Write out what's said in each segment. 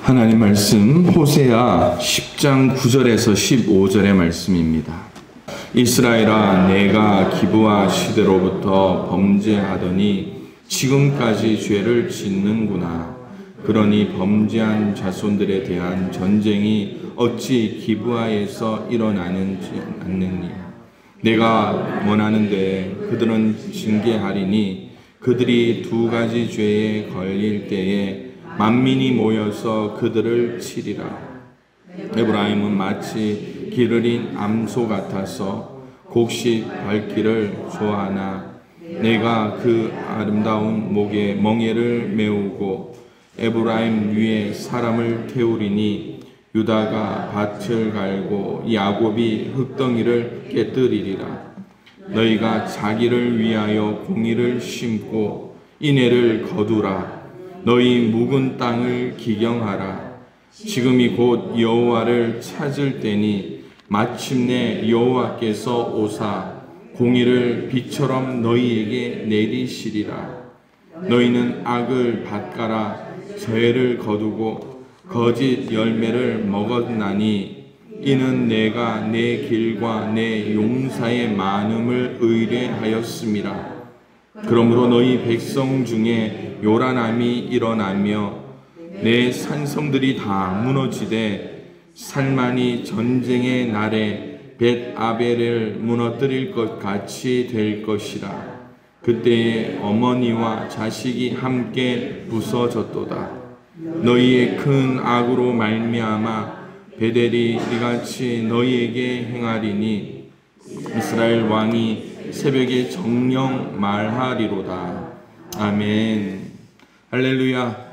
하나님 말씀 호세아 10장 9절에서 15절의 말씀입니다. 이스라엘아, 내가 기브아 시대로부터 범죄하더니 지금까지 죄를 짓는구나. 그러니 범죄한 자손들에 대한 전쟁이 어찌 기브아에서 일어나는지 않느니, 내가 원하는데 그들은 징계하리니 그들이 두 가지 죄에 걸릴 때에 만민이 모여서 그들을 치리라. 에브라임은 마치 기르린 암소 같아서 곡식 밟기를 좋아하나 내가 그 아름다운 목에 멍에를 메우고 에브라임 위에 사람을 태우리니 유다가 밭을 갈고 야곱이 흙덩이를 깨뜨리리라. 너희가 자기를 위하여 공의를 심고 인애를 거두라. 너희 묵은 땅을 기경하라. 지금이 곧 여호와를 찾을 때니 마침내 여호와께서 오사 공의를 비처럼 너희에게 내리시리라. 너희는 악을 밭가라. 죄를 거두고 거짓 열매를 먹었나니 이는 내가 내 길과 내 용사의 많음을 의뢰하였음이라. 그러므로 너희 백성 중에 요란함이 일어나며 내 산성들이 다 무너지되 살만이 전쟁의 날에 벳아벨을 무너뜨릴 것 같이 될 것이라. 그때에 어머니와 자식이 함께 부서졌도다. 너희의 큰 악으로 말미암아 베델이 이같이 너희에게 행하리니 이스라엘 왕이 새벽에 정령 말하리로다. 아멘. 할렐루야.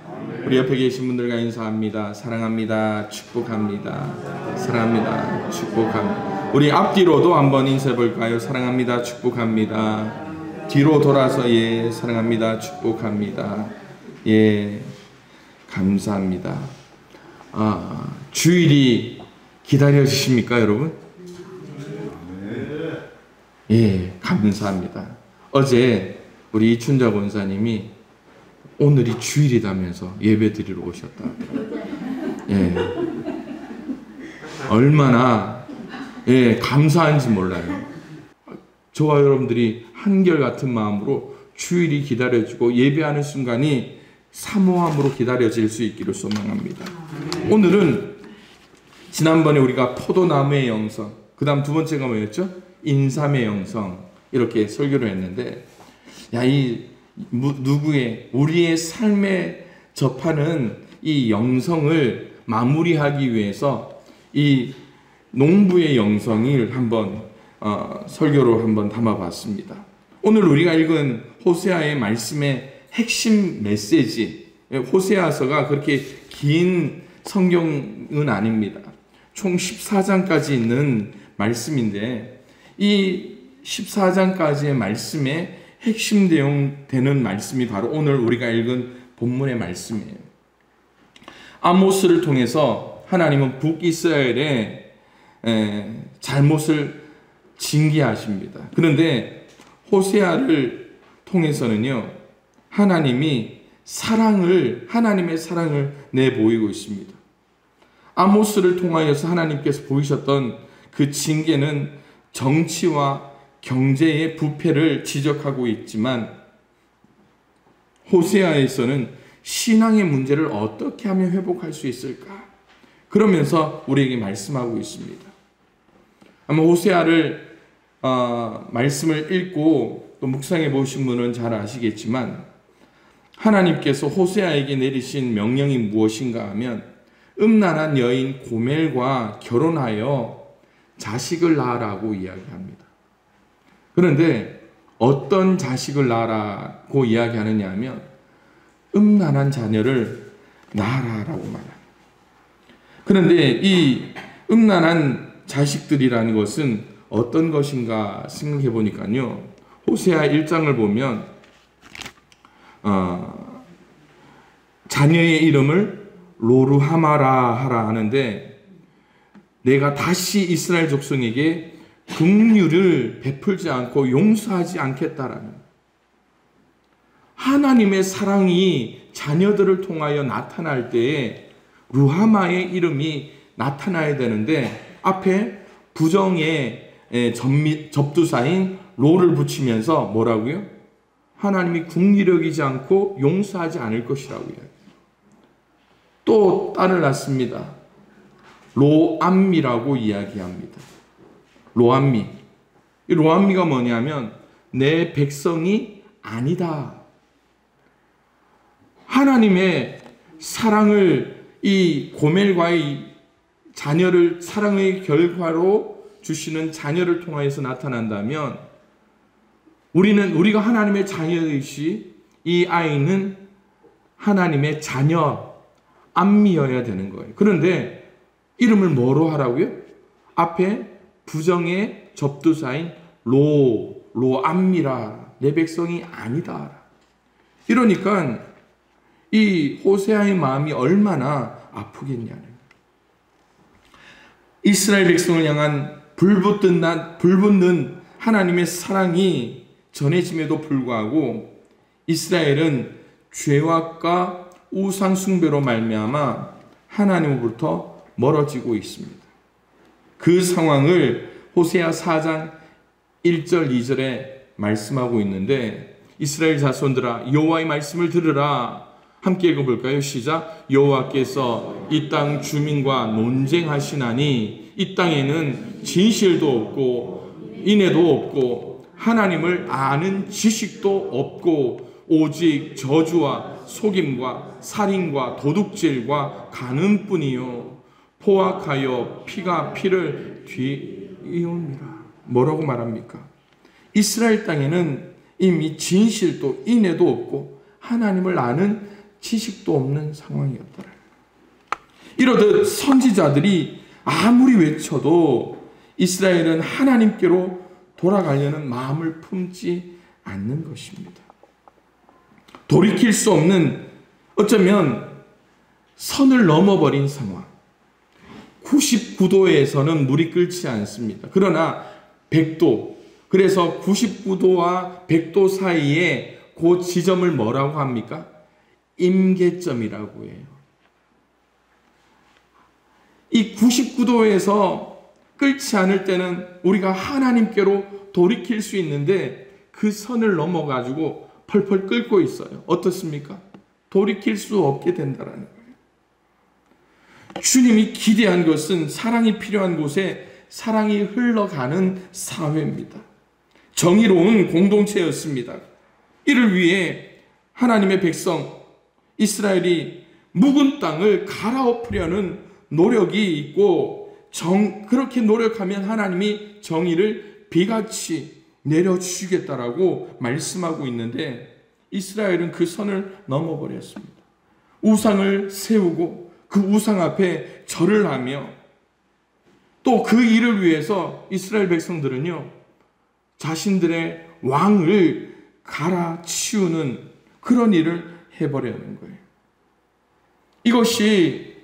우리 옆에 계신 분들과 인사합니다. 사랑합니다. 축복합니다. 사랑합니다. 축복합니다. 우리 앞뒤로도 한번 인사해 볼까요? 사랑합니다. 축복합니다. 뒤로 돌아서 예, 사랑합니다. 축복합니다. 예, 감사합니다. 주일이 기다려지십니까, 여러분? 예, 감사합니다. 어제 우리 이춘자 권사님이 오늘이 주일이다면서 예배 드리러 오셨다. 예, 얼마나 감사한지 몰라요. 저와 여러분들이 한결같은 마음으로 주일이 기다려지고 예배하는 순간이 사모함으로 기다려질 수 있기를 소망합니다. 오늘은 지난번에 우리가 포도나무의 영성, 그 다음 두 번째가 뭐였죠? 인삼의 영성, 이렇게 설교를 했는데, 누구의 우리의 삶에 접하는 이 영성을 마무리하기 위해서 이 농부의 영성을 한번 설교로 한번 담아봤습니다. 오늘 우리가 읽은 호세아의 말씀의 핵심 메시지, 호세아서가 그렇게 긴 성경은 아닙니다. 총 14장까지 있는 말씀인데, 이 14장까지의 말씀의 핵심 내용 되는 말씀이 바로 오늘 우리가 읽은 본문의 말씀이에요. 아모스를 통해서 하나님은 북이스라엘의 잘못을 징계하십니다. 그런데 호세아를 통해서는요, 하나님의 사랑을 내보이고 있습니다. 아모스를 통하여서 하나님께서 보이셨던 그 징계는 정치와 경제의 부패를 지적하고 있지만, 호세아에서는 신앙의 문제를 어떻게 하면 회복할 수 있을까? 그러면서 우리에게 말씀하고 있습니다. 아마 호세아를 말씀을 읽고 또 묵상해 보신 분은 잘 아시겠지만, 하나님께서 호세아에게 내리신 명령이 무엇인가 하면 음란한 여인 고멜과 결혼하여 자식을 낳으라고 이야기합니다. 그런데 어떤 자식을 낳으라고 이야기하느냐 하면 음란한 자녀를 낳으라고 말합니다. 그런데 이 음란한 자식들이라는 것은 어떤 것인가 생각해 보니까요, 호세아 1장을 보면 자녀의 이름을 로르하마라 하라 하는데, 내가 다시 이스라엘 족속에게 긍휼을 베풀지 않고 용서하지 않겠다라는 하나님의 사랑이 자녀들을 통하여 나타날 때에 루하마의 이름이 나타나야 되는데 앞에 부정의 접두사인 로를 붙이면서 뭐라고요? 하나님이 국리력이지 않고 용서하지 않을 것이라고요. 또 딸을 낳습니다. 로암미라고 이야기합니다. 로암미. 이 로암미가 뭐냐면 내 백성이 아니다. 하나님의 사랑을 이 고멜과의 자녀를 사랑의 결과로 주시는 자녀를 통하여서 나타난다면 우리가 하나님의 자녀이시 이 아이는 하나님의 자녀 암미여야 되는 거예요. 그런데 이름을 뭐로 하라고요? 앞에 부정의 접두사인 로암미라. 내 백성이 아니다. 이러니까 이 호세아의 마음이 얼마나 아프겠냐는. 이스라엘 백성을 향한 불붙는 하나님의 사랑이 전해짐에도 불구하고 이스라엘은 죄악과 우상 숭배로 말미암아 하나님으로부터 멀어지고 있습니다. 그 상황을 호세아 4장 1절 2절에 말씀하고 있는데 이스라엘 자손들아 여호와의 말씀을 들으라. 함께 읽어볼까요? 시작. 여호와께서 이 땅 주민과 논쟁하시나니 이 땅에는 진실도 없고 인애도 없고 하나님을 아는 지식도 없고 오직 저주와 속임과 살인과 도둑질과 간음뿐이요 포악하여 피가 피를 뒤이옵니다. 뭐라고 말합니까? 이스라엘 땅에는 이미 진실도 인애도 없고 하나님을 아는 지식도 없는 상황이었더라. 이러듯 선지자들이 아무리 외쳐도 이스라엘은 하나님께로 돌아가려는 마음을 품지 않는 것입니다. 돌이킬 수 없는 어쩌면 선을 넘어버린 상황. 99도에서는 물이 끓지 않습니다. 그러나 100도, 그래서 99도와 100도 사이에 그 지점을 뭐라고 합니까? 임계점이라고 해요. 이 99도에서 끓지 않을 때는 우리가 하나님께로 돌이킬 수 있는데 그 선을 넘어가지고 펄펄 끓고 있어요. 어떻습니까? 돌이킬 수 없게 된다는 거예요. 주님이 기대한 것은 사랑이 필요한 곳에 사랑이 흘러가는 사회입니다. 정의로운 공동체였습니다. 이를 위해 하나님의 백성 이스라엘이 묵은 땅을 갈아엎으려는 노력이 있고 그렇게 노력하면 하나님이 정의를 비같이 내려주시겠다라고 말씀하고 있는데 이스라엘은 그 선을 넘어버렸습니다. 우상을 세우고 그 우상 앞에 절을 하며 또 그 일을 위해서 이스라엘 백성들은요 자신들의 왕을 갈아치우는 그런 일을 해버리는 거예요. 이것이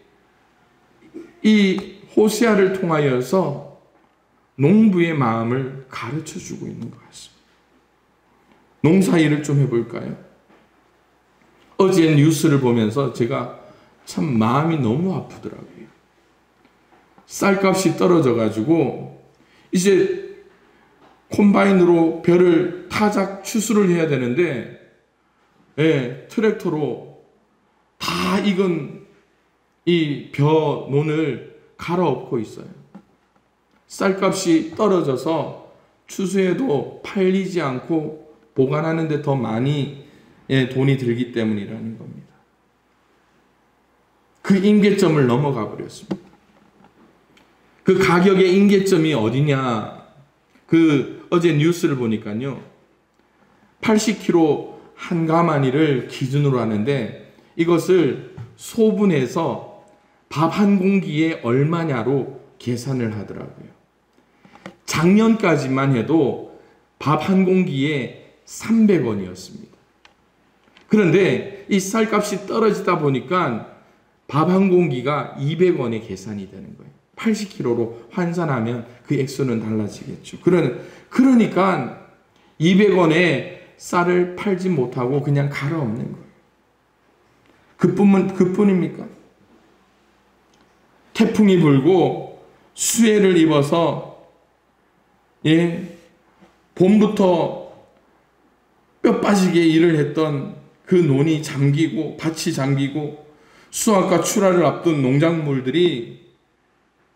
이 호세아를 통하여서 농부의 마음을 가르쳐주고 있는 것 같습니다. 농사일을 좀 해볼까요? 어제 뉴스를 보면서 제가 참 마음이 너무 아프더라고요. 쌀값이 떨어져가지고 이제 콤바인으로 벼를 타작 추수를 해야 되는데 트랙터로 다 익은 이 벼 논을 갈아엎고 있어요. 쌀값이 떨어져서 추수해도 팔리지 않고 보관하는 데 더 많이 돈이 들기 때문이라는 겁니다. 그 임계점을 넘어가 버렸습니다. 그 가격의 임계점이 어디냐? 어제 뉴스를 보니까요. 80kg 한 가마니를 기준으로 하는데 이것을 소분해서 밥 한 공기에 얼마냐로 계산을 하더라고요. 작년까지만 해도 밥 한 공기에 300원이었습니다. 그런데 이 쌀값이 떨어지다 보니까 밥 한 공기가 200원에 계산이 되는 거예요. 80kg로 환산하면 그 액수는 달라지겠죠. 그러니까 200원에 쌀을 팔지 못하고 그냥 갈아엎는 거예요. 그뿐입니까? 태풍이 불고 수해를 입어서 봄부터 뼈 빠지게 일을 했던 그 논이 잠기고 밭이 잠기고 수확과 출하를 앞둔 농작물들이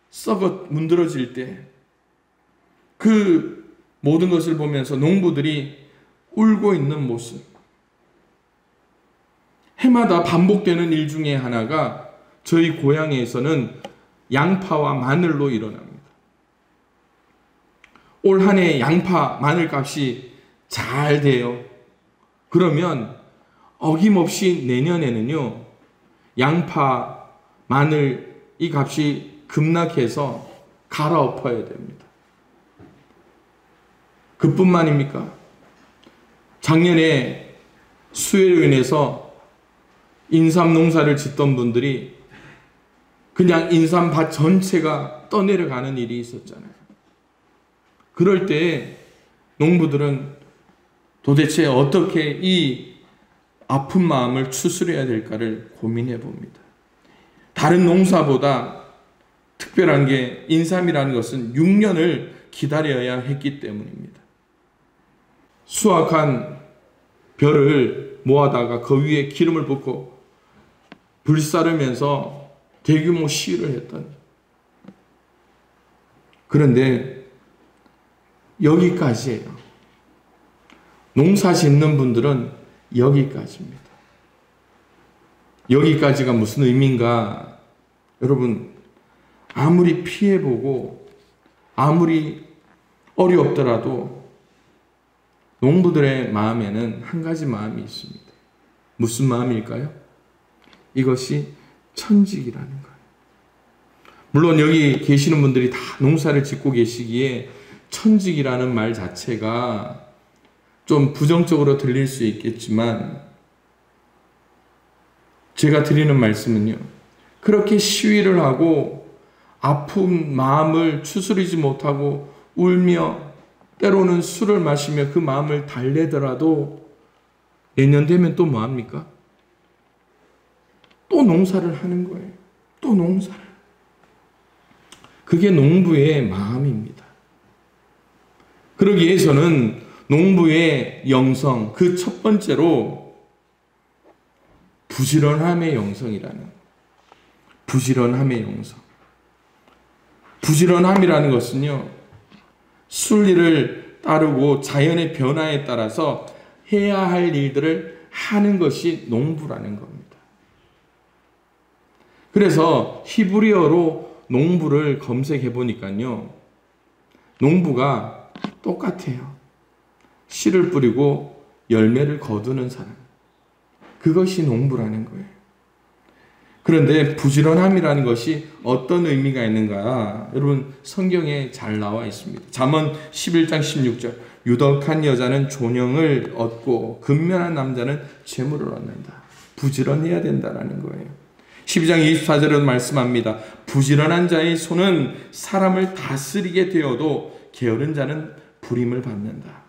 썩어 문드러질 때 그 모든 것을 보면서 농부들이 울고 있는 모습, 해마다 반복되는 일 중에 하나가 저희 고향에서는 양파와 마늘로 일어납니다. 올 한 해 양파, 마늘 값이 잘 돼요. 그러면 어김없이 내년에는요, 양파, 마늘 이 값이 급락해서 갈아엎어야 됩니다. 그뿐만입니까? 작년에 수해로 인해서 인삼 농사를 짓던 분들이 그냥 인삼밭 전체가 떠내려가는 일이 있었잖아요. 그럴 때 농부들은 도대체 어떻게 이 아픈 마음을 추스려야 될까를 고민해 봅니다. 다른 농사보다 특별한 게 인삼이라는 것은 6년을 기다려야 했기 때문입니다. 수확한 벼를 모아다가 그 위에 기름을 붓고 불사르면서 대규모 시위를 했던. 그런데 여기까지예요. 농사 짓는 분들은 여기까지입니다. 여기까지가 무슨 의미인가? 여러분, 아무리 피해보고 아무리 어렵더라도 농부들의 마음에는 한 가지 마음이 있습니다. 무슨 마음일까요? 이것이 천직이라는 거예요. 물론 여기 계시는 분들이 다 농사를 짓고 계시기에 천직이라는 말 자체가 좀 부정적으로 들릴 수 있겠지만 제가 드리는 말씀은요, 그렇게 시위를 하고 아픈 마음을 추스리지 못하고 울며 때로는 술을 마시며 그 마음을 달래더라도 내년 되면 또 뭐합니까? 또 농사를 하는 거예요. 또 농사를. 그게 농부의 마음입니다. 그러기 위해서는 농부의 영성, 그 첫 번째로 부지런함의 영성이라는, 부지런함의 영성. 부지런함이라는 것은요, 순리를 따르고 자연의 변화에 따라서 해야 할 일들을 하는 것이 농부라는 겁니다. 그래서 히브리어로 농부를 검색해 보니까요, 농부가 똑같아요. 씨를 뿌리고 열매를 거두는 사람. 그것이 농부라는 거예요. 그런데 부지런함이라는 것이 어떤 의미가 있는가? 여러분, 성경에 잘 나와 있습니다. 잠언 11장 16절. 유덕한 여자는 존영을 얻고 근면한 남자는 재물을 얻는다. 부지런해야 된다라는 거예요. 12장 24절에도 말씀합니다. 부지런한 자의 손은 사람을 다스리게 되어도 게으른 자는 불임을 받는다.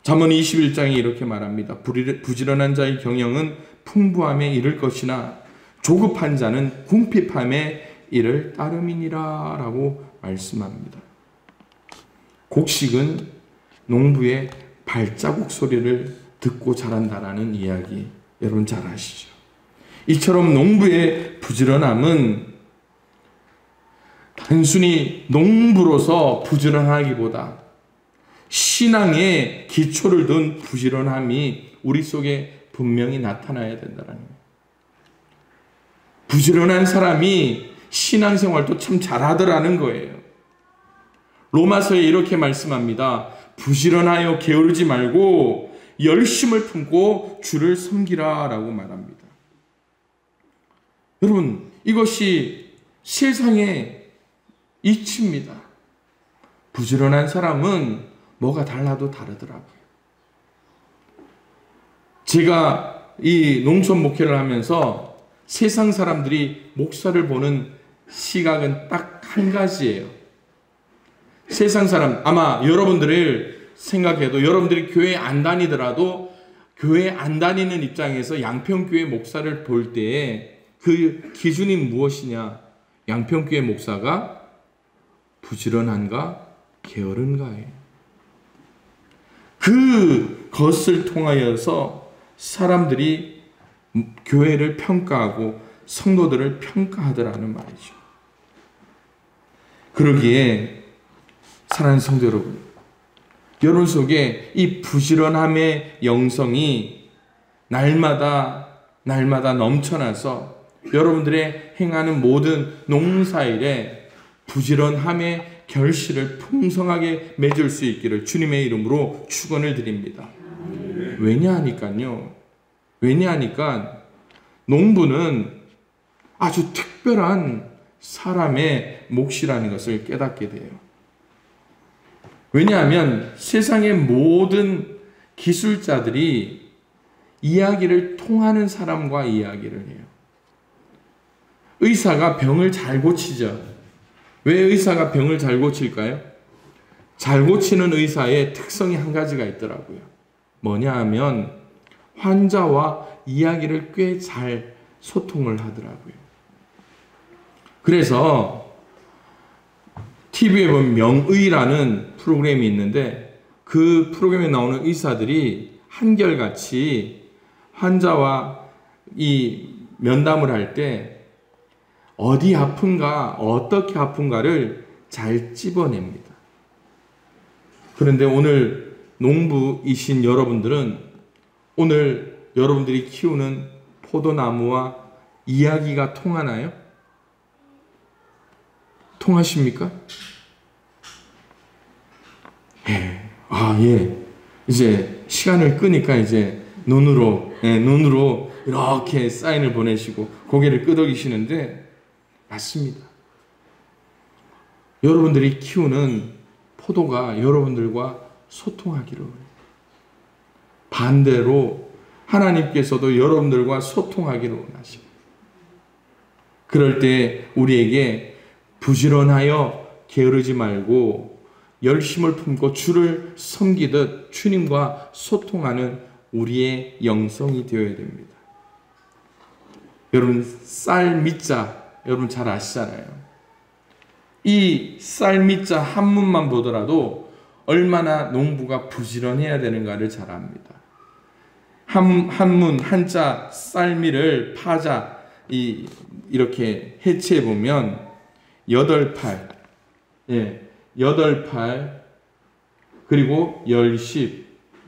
잠언 21장에 이렇게 말합니다. 부지런한 자의 경영은 풍부함에 이를 것이나 조급한 자는 궁핍함에 이를 따름이니라 라고 말씀합니다. 곡식은 농부의 발자국 소리를 듣고 자란다라는 이야기 여러분 잘 아시죠? 이처럼 농부의 부지런함은 단순히 농부로서 부지런하기보다 신앙의 기초를 둔 부지런함이 우리 속에 분명히 나타나야 된다는 거예요. 부지런한 사람이 신앙생활도 참 잘하더라는 거예요. 로마서에 이렇게 말씀합니다. 부지런하여 게으르지 말고 열심을 품고 주를 섬기라 라고 말합니다. 여러분, 이것이 세상의 이치입니다. 부지런한 사람은 뭐가 달라도 다르더라고요. 제가 이 농촌 목회를 하면서 세상 사람들이 목사를 보는 시각은 딱 한 가지예요. 세상 사람, 아마 여러분들을 생각해도 여러분들이 교회 안 다니더라도 교회 안 다니는 입장에서 양평교회 목사를 볼 때에 그 기준이 무엇이냐? 양평교회 목사가 부지런한가 게으른가예요. 그것을 통하여서 사람들이 교회를 평가하고 성도들을 평가하더라는 말이죠. 그러기에 사랑하는 성도 여러분, 여러분 속에 이 부지런함의 영성이 날마다 넘쳐나서 여러분들의 행하는 모든 농사일에 부지런함의 결실을 풍성하게 맺을 수 있기를 주님의 이름으로 축원을 드립니다. 왜냐하니까요. 농부는 아주 특별한 사람의 몫이라는 것을 깨닫게 돼요. 왜냐하면 세상의 모든 기술자들이 이야기를 통하는 사람과 이야기를 해요. 의사가 병을 잘 고치죠. 왜 의사가 병을 잘 고칠까요? 잘 고치는 의사의 특성이 한 가지가 있더라고요. 뭐냐 하면 환자와 이야기를 꽤 잘 소통을 하더라고요. 그래서 TV에 보면 명의라는 프로그램이 있는데 그 프로그램에 나오는 의사들이 한결같이 환자와 이 면담을 할 때 어디 아픈가, 어떻게 아픈가를 잘 찝어냅니다. 그런데 오늘 농부이신 여러분들은 오늘 여러분들이 키우는 포도나무와 이야기가 통하나요? 통하십니까? 예. 이제 시간을 끄니까 이제 눈으로 이렇게 사인을 보내시고 고개를 끄덕이시는데 맞습니다. 여러분들이 키우는 포도가 여러분들과 소통하기를 반대로 하나님께서도 여러분들과 소통하기를 원하십니다. 그럴 때 우리에게 부지런하여 게으르지 말고 열심을 품고 주를 섬기듯 주님과 소통하는 우리의 영성이 되어야 됩니다. 여러분 쌀 밑자 여러분 잘 아시잖아요. 이 쌀 밑자 한문만 보더라도 얼마나 농부가 부지런해야 되는가를 잘 압니다. 한문 한자 쌀미를 파자 이렇게 해체해 보면 8팔, 8팔 그리고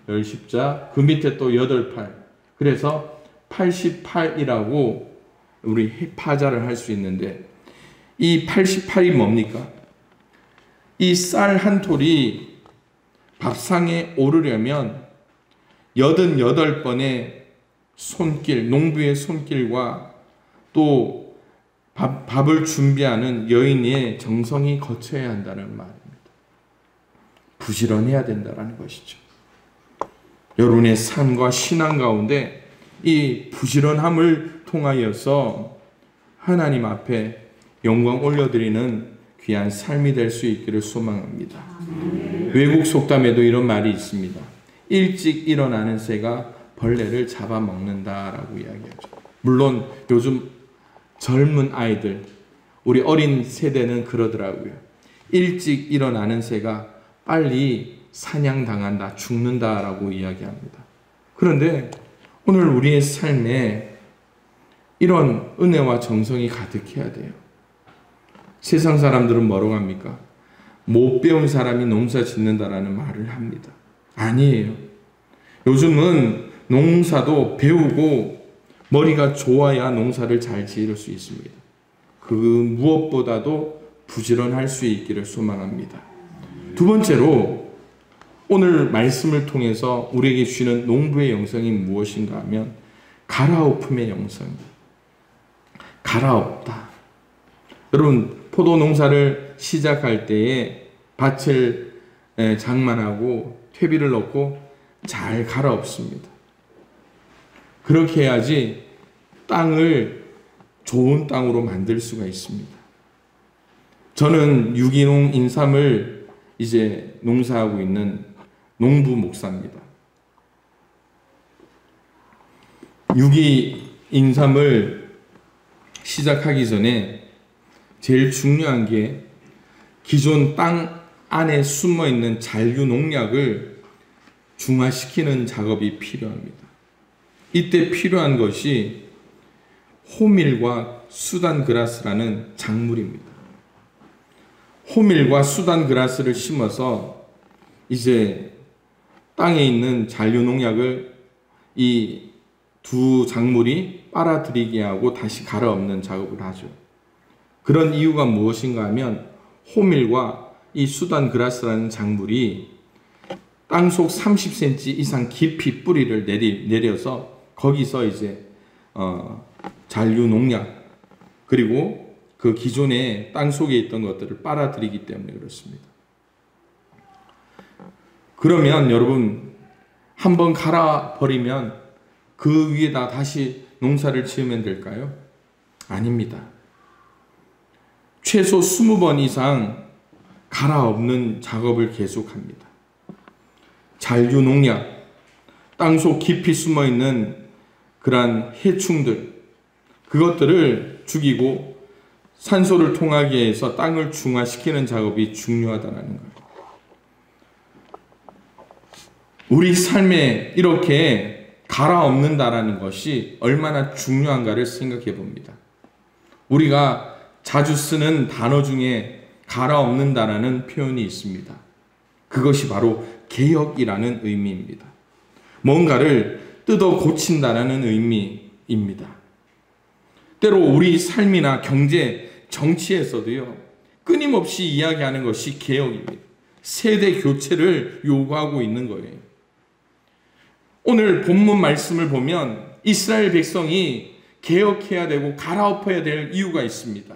열십자 그 밑에 또 8팔 그래서 88이라고 우리 파자를 할 수 있는데 이 88이 뭡니까? 이 쌀 한 톨이 밥상에 오르려면 88번의 손길, 농부의 손길과 또 밥을 준비하는 여인의 정성이 거쳐야 한다는 말입니다. 부지런해야 된다는 것이죠. 여러분의 삶과 신앙 가운데 이 부지런함을 통하여서 하나님 앞에 영광 올려드리는 귀한 삶이 될 수 있기를 소망합니다. 외국 속담에도 이런 말이 있습니다. 일찍 일어나는 새가 벌레를 잡아먹는다라고 이야기하죠. 물론 요즘 젊은 아이들, 우리 어린 세대는 그러더라고요. 일찍 일어나는 새가 빨리 사냥당한다, 죽는다라고 이야기합니다. 그런데 오늘 우리의 삶에 이런 은혜와 정성이 가득해야 돼요. 세상 사람들은 뭐라고 합니까? 못 배운 사람이 농사 짓는다라는 말을 합니다. 아니에요. 요즘은 농사도 배우고 머리가 좋아야 농사를 잘 지을 수 있습니다. 그 무엇보다도 부지런할 수 있기를 소망합니다. 두 번째로 오늘 말씀을 통해서 우리에게 주시는 농부의 영성이 무엇인가 하면 갈아엎음의 영성입니다. 갈아엎다. 여러분 포도 농사를 시작할 때에 밭을 장만하고 퇴비를 넣고 잘 갈아엎습니다. 그렇게 해야지 땅을 좋은 땅으로 만들 수가 있습니다. 저는 유기농 인삼을 이제 농사하고 있는 농부 목사입니다. 유기 인삼을 시작하기 전에 제일 중요한 게 기존 땅 안에 숨어 있는 잔류 농약을 중화시키는 작업이 필요합니다. 이때 필요한 것이 호밀과 수단그라스라는 작물입니다. 호밀과 수단그라스를 심어서 이제 땅에 있는 잔류 농약을 이 두 작물이 빨아들이게 하고 다시 갈아엎는 작업을 하죠. 그런 이유가 무엇인가 하면 호밀과 이 수단그라스라는 작물이 땅속 30cm 이상 깊이 뿌리를 내려서 거기서 이제 잔류 농약 그리고 그 기존에 땅속에 있던 것들을 빨아들이기 때문에 그렇습니다. 그러면 여러분 한번 갈아버리면 그 위에다 다시 농사를 지으면 될까요? 아닙니다. 최소 20번 이상 갈아엎는 작업을 계속합니다. 잔류 농약, 땅속 깊이 숨어있는 그러한 해충들, 그것들을 죽이고 산소를 통하게 해서 땅을 중화시키는 작업이 중요하다는 거예요. 우리 삶에 이렇게 갈아엎는다라는 것이 얼마나 중요한가를 생각해 봅니다. 우리가 자주 쓰는 단어 중에 갈아엎는다라는 표현이 있습니다. 그것이 바로 개혁이라는 의미입니다. 뭔가를 뜯어 고친다라는 의미입니다. 때로 우리 삶이나 경제, 정치에서도요, 끊임없이 이야기하는 것이 개혁입니다. 세대 교체를 요구하고 있는 거예요. 오늘 본문 말씀을 보면 이스라엘 백성이 개혁해야 되고 갈아엎어야 될 이유가 있습니다.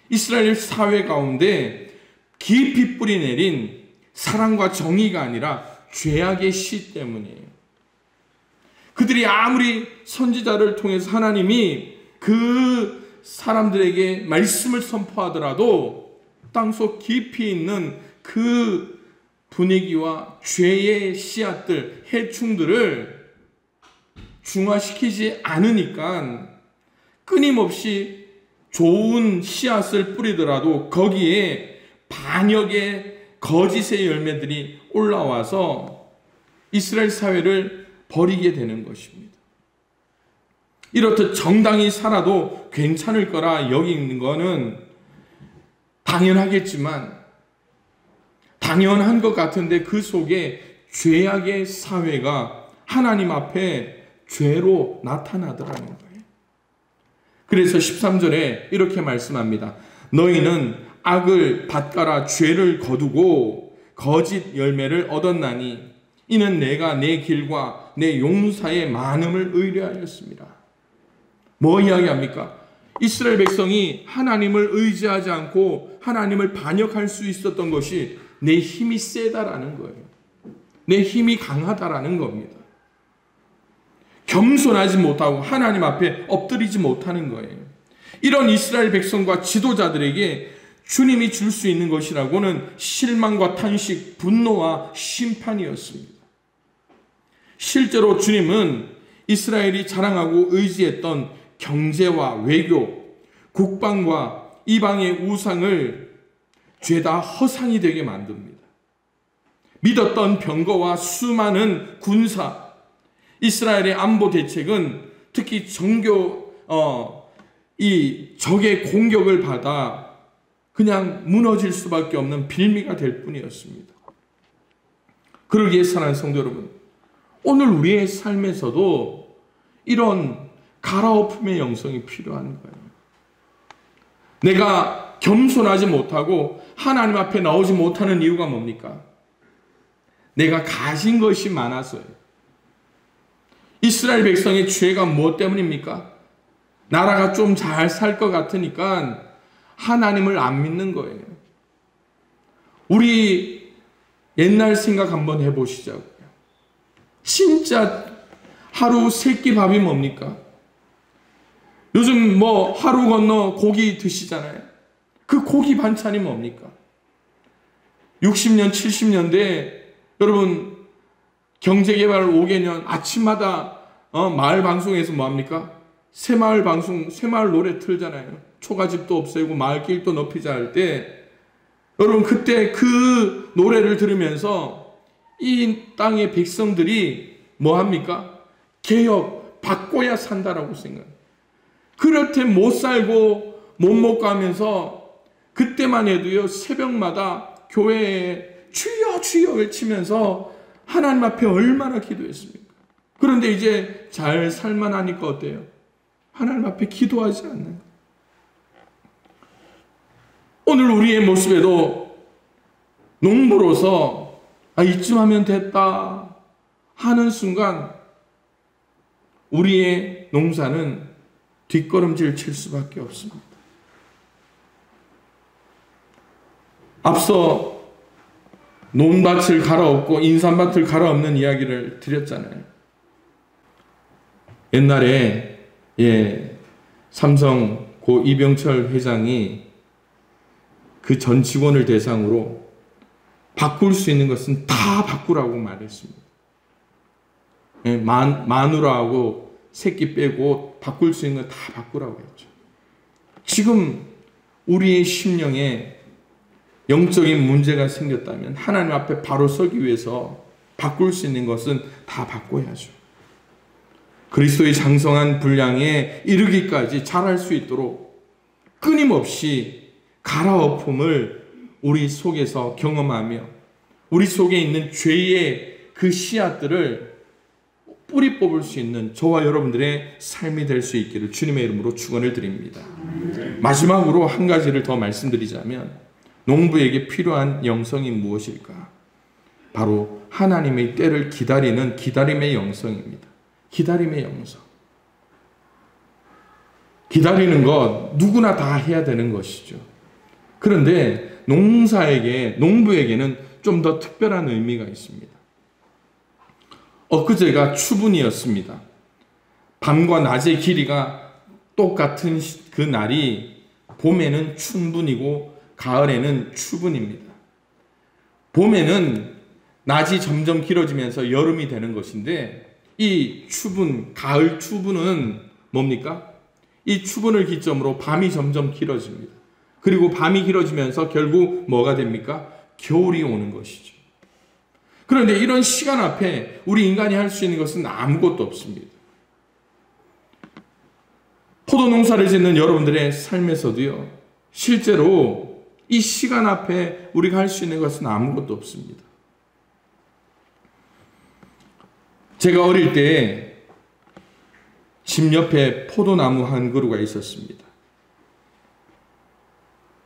이스라엘 사회 가운데 깊이 뿌리 내린 사랑과 정의가 아니라 죄악의 씨 때문이에요. 그들이 아무리 선지자를 통해서 하나님이 그 사람들에게 말씀을 선포하더라도 땅속 깊이 있는 그 분위기와 죄의 씨앗들, 해충들을 중화시키지 않으니까 끊임없이 좋은 씨앗을 뿌리더라도 거기에 반역의 거짓의 열매들이 올라와서 이스라엘 사회를 버리게 되는 것입니다. 이렇듯 정당히 살아도 괜찮을 거라 여기는 거는 당연하겠지만 당연한 것 같은데 그 속에 죄악의 사회가 하나님 앞에 죄로 나타나더라는 거예요. 그래서 13절에 이렇게 말씀합니다. 너희는 악을 밭가라 죄를 거두고 거짓 열매를 얻었나니 이는 내가 내 길과 내 용사의 많음을 의뢰하였습니다. 뭐 이야기합니까? 이스라엘 백성이 하나님을 의지하지 않고 하나님을 반역할 수 있었던 것이 내 힘이 세다라는 거예요. 내 힘이 강하다라는 겁니다. 겸손하지 못하고 하나님 앞에 엎드리지 못하는 거예요. 이런 이스라엘 백성과 지도자들에게 주님이 줄 수 있는 것이라고는 실망과 탄식, 분노와 심판이었습니다. 실제로 주님은 이스라엘이 자랑하고 의지했던 경제와 외교, 국방과 이방의 우상을 죄다 허상이 되게 만듭니다. 믿었던 병거와 수많은 군사, 이스라엘의 안보 대책은 특히 이 적의 공격을 받아 그냥 무너질 수밖에 없는 빌미가 될 뿐이었습니다. 그러기에 사랑하는 성도 여러분, 오늘 우리의 삶에서도 이런 갈아엎음의 영성이 필요한 거예요. 내가 겸손하지 못하고 하나님 앞에 나오지 못하는 이유가 뭡니까? 내가 가진 것이 많아서요. 이스라엘 백성의 죄가 무엇 때문입니까? 나라가 좀 잘 살 것 같으니까 하나님을 안 믿는 거예요. 우리 옛날 생각 한번 해보시자고요. 진짜 하루 세 끼 밥이 뭡니까? 요즘 뭐 하루 건너 고기 드시잖아요. 그 고기 반찬이 뭡니까? 60년, 70년대 여러분 경제개발 5개년 아침마다 마을 방송에서 뭐합니까? 새마을 방송, 새마을 노래 틀잖아요. 초가집도 없애고 마을길도 넓히자 할 때, 여러분 그때 그 노래를 들으면서 이 땅의 백성들이 뭐 합니까? 개혁, 바꿔야 산다라고 생각해요. 그렇게 못 살고 못 먹고 하면서 그때만 해도요, 새벽마다 교회에 주여 주여 외치면서 하나님 앞에 얼마나 기도했습니까? 그런데 이제 잘 살만하니까 어때요? 하나님 앞에 기도하지 않는. 오늘 우리의 모습에도 농부로서 이쯤 하면 됐다 하는 순간 우리의 농사는 뒷걸음질 칠 수밖에 없습니다. 앞서 논밭을 갈아엎고 인삼밭을 갈아엎는 이야기를 드렸잖아요. 옛날에 삼성 고 이병철 회장이 그 전 직원을 대상으로 바꿀 수 있는 것은 다 바꾸라고 말했습니다. 마누라하고 새끼 빼고 바꿀 수 있는 거 다 바꾸라고 했죠. 지금 우리의 심령에 영적인 문제가 생겼다면 하나님 앞에 바로 서기 위해서 바꿀 수 있는 것은 다 바꿔야죠. 그리스도의 장성한 분량에 이르기까지 잘할 수 있도록 끊임없이 갈아엎음을 우리 속에서 경험하며 우리 속에 있는 죄의 그 씨앗들을 뿌리 뽑을 수 있는 저와 여러분들의 삶이 될 수 있기를 주님의 이름으로 축원을 드립니다. 마지막으로 한 가지를 더 말씀드리자면 농부에게 필요한 영성이 무엇일까? 바로 하나님의 때를 기다리는 기다림의 영성입니다. 기다림의 영성. 기다리는 것 누구나 다 해야 되는 것이죠. 그런데 농부에게는 좀 더 특별한 의미가 있습니다. 엊그제가 추분이었습니다. 밤과 낮의 길이가 똑같은 그 날이 봄에는 춘분이고 가을에는 추분입니다. 봄에는 낮이 점점 길어지면서 여름이 되는 것인데 이 추분, 가을 추분은 뭡니까? 이 추분을 기점으로 밤이 점점 길어집니다. 그리고 밤이 길어지면서 결국 뭐가 됩니까? 겨울이 오는 것이죠. 그런데 이런 시간 앞에 우리 인간이 할 수 있는 것은 아무것도 없습니다. 포도 농사를 짓는 여러분들의 삶에서도요, 실제로 이 시간 앞에 우리가 할 수 있는 것은 아무것도 없습니다. 제가 어릴 때 집 옆에 포도나무 한 그루가 있었습니다.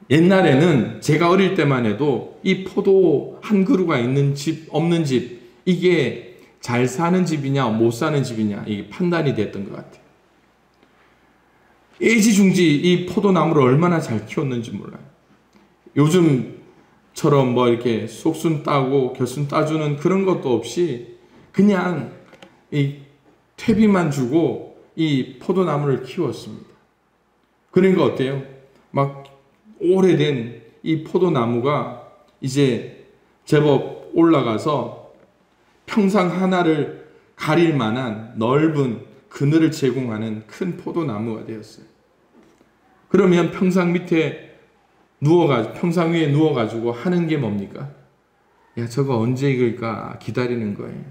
옛날에는 제가 어릴 때만 해도 이 포도 한 그루가 있는 집, 없는 집, 이게 잘 사는 집이냐, 못 사는 집이냐, 이게 판단이 됐던 것 같아요. 애지중지 이 포도나무를 얼마나 잘 키웠는지 몰라요. 요즘처럼 뭐 이렇게 속순 따고 겨순 따주는 그런 것도 없이 그냥 이 퇴비만 주고 이 포도나무를 키웠습니다. 그러니까 어때요? 막 오래된 이 포도나무가 이제 제법 올라가서 평상 하나를 가릴 만한 넓은 그늘을 제공하는 큰 포도나무가 되었어요. 그러면 평상 위에 누워가지고 하는 게 뭡니까? 야, 저거 언제 익을까 기다리는 거예요.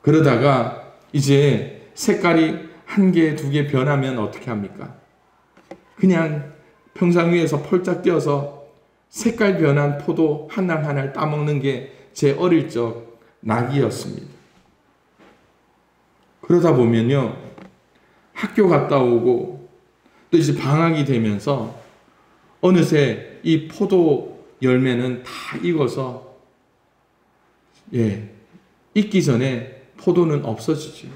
그러다가 이제 색깔이 한 개, 두 개 변하면 어떻게 합니까? 그냥 평상 위에서 펄짝 뛰어서 색깔 변한 포도 하나 하나를 따먹는 게 제 어릴 적 낙이었습니다. 그러다 보면요, 학교 갔다 오고 또 이제 방학이 되면서 어느새 이 포도 열매는 다 익어서 익기 전에 포도는 없어지죠.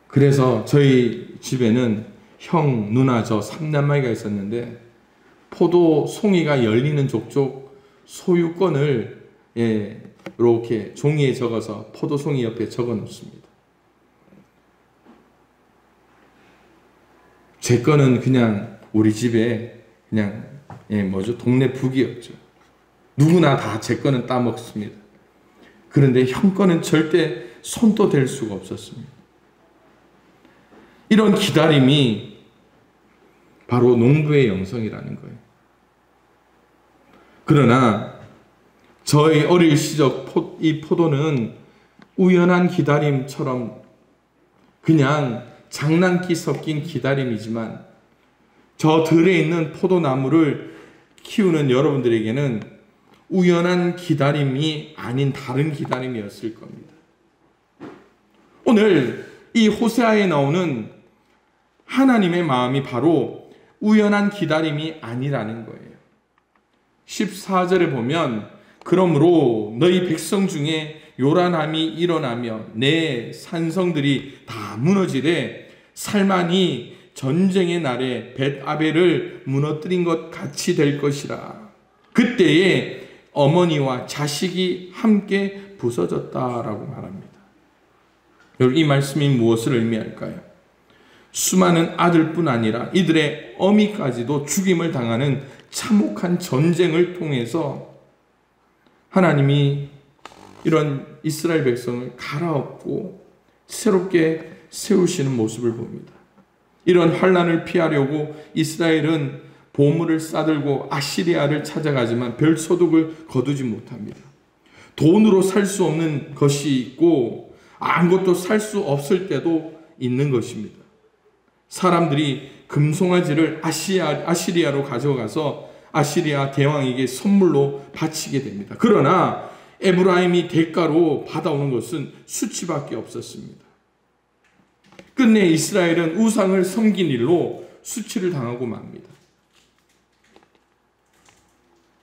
그래서 저희 집에는 형, 누나, 저 3남매가 있었는데 포도 송이가 열리는 족족 소유권을 이렇게 종이에 적어서 포도 송이 옆에 적어 놓습니다. 제 거는 그냥 우리 집에 그냥 동네 북이었죠. 누구나 다 제 거는 따먹습니다. 그런데 형 거는 절대 손도 댈 수가 없었습니다. 이런 기다림이 바로 농부의 영성이라는 거예요. 그러나 저의 어릴 시절 이 포도는 우연한 기다림처럼 그냥 장난기 섞인 기다림이지만 저 들에 있는 포도나무를 키우는 여러분들에게는 우연한 기다림이 아닌 다른 기다림이었을 겁니다. 오늘 이 호세아에 나오는 하나님의 마음이 바로 우연한 기다림이 아니라는 거예요. 14절에 보면 그러므로 너희 백성 중에 요란함이 일어나며 내 산성들이 다 무너지되 살만이 전쟁의 날에 벳아벨을 무너뜨린 것 같이 될 것이라. 그때에 어머니와 자식이 함께 부서졌다라고 말합니다. 여러분, 이 말씀이 무엇을 의미할까요? 수많은 아들뿐 아니라 이들의 어미까지도 죽임을 당하는 참혹한 전쟁을 통해서 하나님이 이런 이스라엘 백성을 갈아엎고 새롭게 세우시는 모습을 봅니다. 이런 환난을 피하려고 이스라엘은 보물을 싸들고 아시리아를 찾아가지만 별 소득을 거두지 못합니다. 돈으로 살 수 없는 것이 있고 아무것도 살 수 없을 때도 있는 것입니다. 사람들이 금송아지를 아시리아로 가져가서 아시리아 대왕에게 선물로 바치게 됩니다. 그러나 에브라임이 대가로 받아오는 것은 수치밖에 없었습니다. 끝내 이스라엘은 우상을 섬긴 일로 수치를 당하고 맙니다.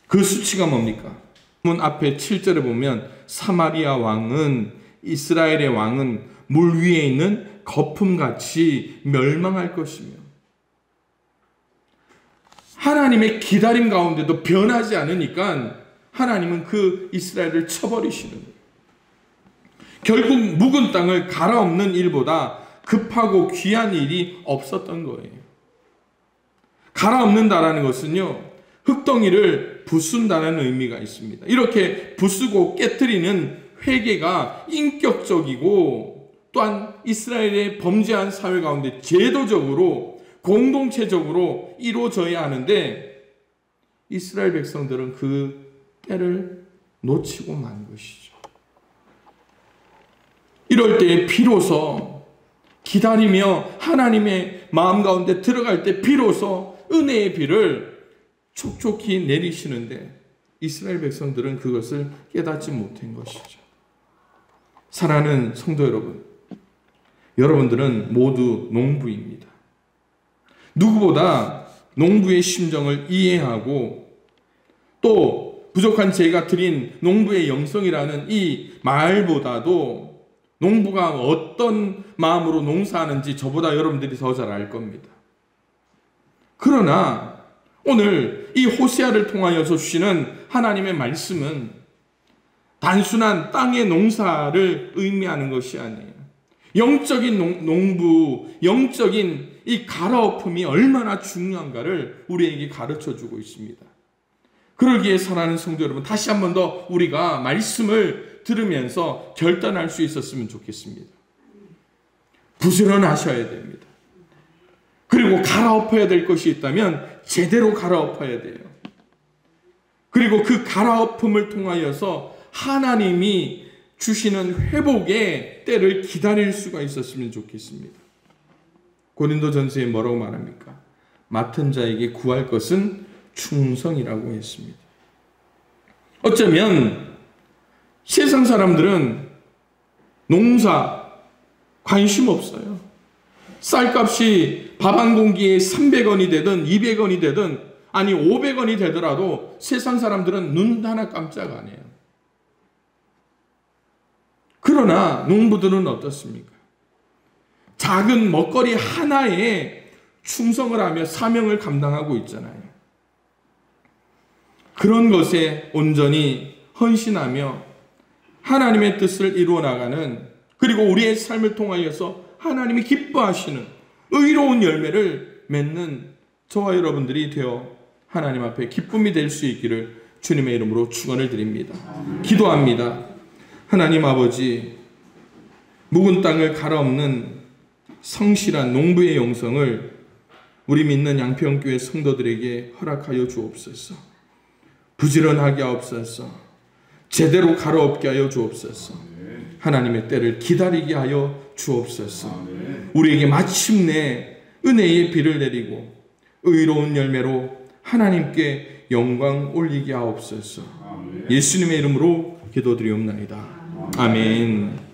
그 수치가 뭡니까? 문 앞에 7절에 보면 사마리아 왕은 이스라엘의 왕은 물 위에 있는 거품같이 멸망할 것이며 하나님의 기다림 가운데도 변하지 않으니까 하나님은 그 이스라엘을 쳐버리시는 거예요. 결국 묵은 땅을 갈아엎는 일보다 급하고 귀한 일이 없었던 거예요. 갈아엎는다라는 것은요, 흙덩이를 부순다는 의미가 있습니다. 이렇게 부수고 깨트리는 회개가 인격적이고 또한 이스라엘의 범죄한 사회 가운데 제도적으로 공동체적으로 이루어져야 하는데 이스라엘 백성들은 그 때를 놓치고 만 것이죠. 이럴 때 비로소 기다리며 하나님의 마음 가운데 들어갈 때 비로소 은혜의 비를 촉촉히 내리시는데 이스라엘 백성들은 그것을 깨닫지 못한 것이죠. 사랑하는 성도 여러분, 여러분들은 모두 농부입니다. 누구보다 농부의 심정을 이해하고 또 부족한 제가 드린 농부의 영성이라는 이 말보다도 농부가 어떤 마음으로 농사하는지 저보다 여러분들이 더 잘 알 겁니다. 그러나 오늘 이 호세아를 통하여서 주시는 하나님의 말씀은 단순한 땅의 농사를 의미하는 것이 아니에요. 영적인 농부, 영적인 이 갈아엎음이 얼마나 중요한가를 우리에게 가르쳐주고 있습니다. 그러기에 사랑하는 성도 여러분, 다시 한 번 더 우리가 말씀을 들으면서 결단할 수 있었으면 좋겠습니다. 부지런하셔야 됩니다. 그리고 갈아엎어야 될 것이 있다면 제대로 갈아엎어야 돼요. 그리고 그 갈아엎음을 통하여서 하나님이 주시는 회복의 때를 기다릴 수가 있었으면 좋겠습니다. 고린도전서에 뭐라고 말합니까? 맡은 자에게 구할 것은 충성이라고 했습니다. 어쩌면 세상 사람들은 농사 관심 없어요. 쌀값이 밥 한 공기에 300원이 되든 200원이 되든 아니 500원이 되더라도 세상 사람들은 눈 하나 깜짝 안 해요. 그러나 농부들은 어떻습니까? 작은 먹거리 하나에 충성을 하며 사명을 감당하고 있잖아요. 그런 것에 온전히 헌신하며 하나님의 뜻을 이루어 나가는, 그리고 우리의 삶을 통하여서 하나님이 기뻐하시는 의로운 열매를 맺는 저와 여러분들이 되어 하나님 앞에 기쁨이 될 수 있기를 주님의 이름으로 축원을 드립니다. 기도합니다. 하나님 아버지, 묵은 땅을 갈아엎는 성실한 농부의 영성을 우리 믿는 양평교회 성도들에게 허락하여 주옵소서. 부지런하게 하옵소서. 제대로 갈아엎게 하여 주옵소서. 하나님의 때를 기다리게 하여 주옵소서. 우리에게 마침내 은혜의 비를 내리고 의로운 열매로 하나님께 영광 올리게 하옵소서. 예수님의 이름으로 기도드리옵나이다. 아멘.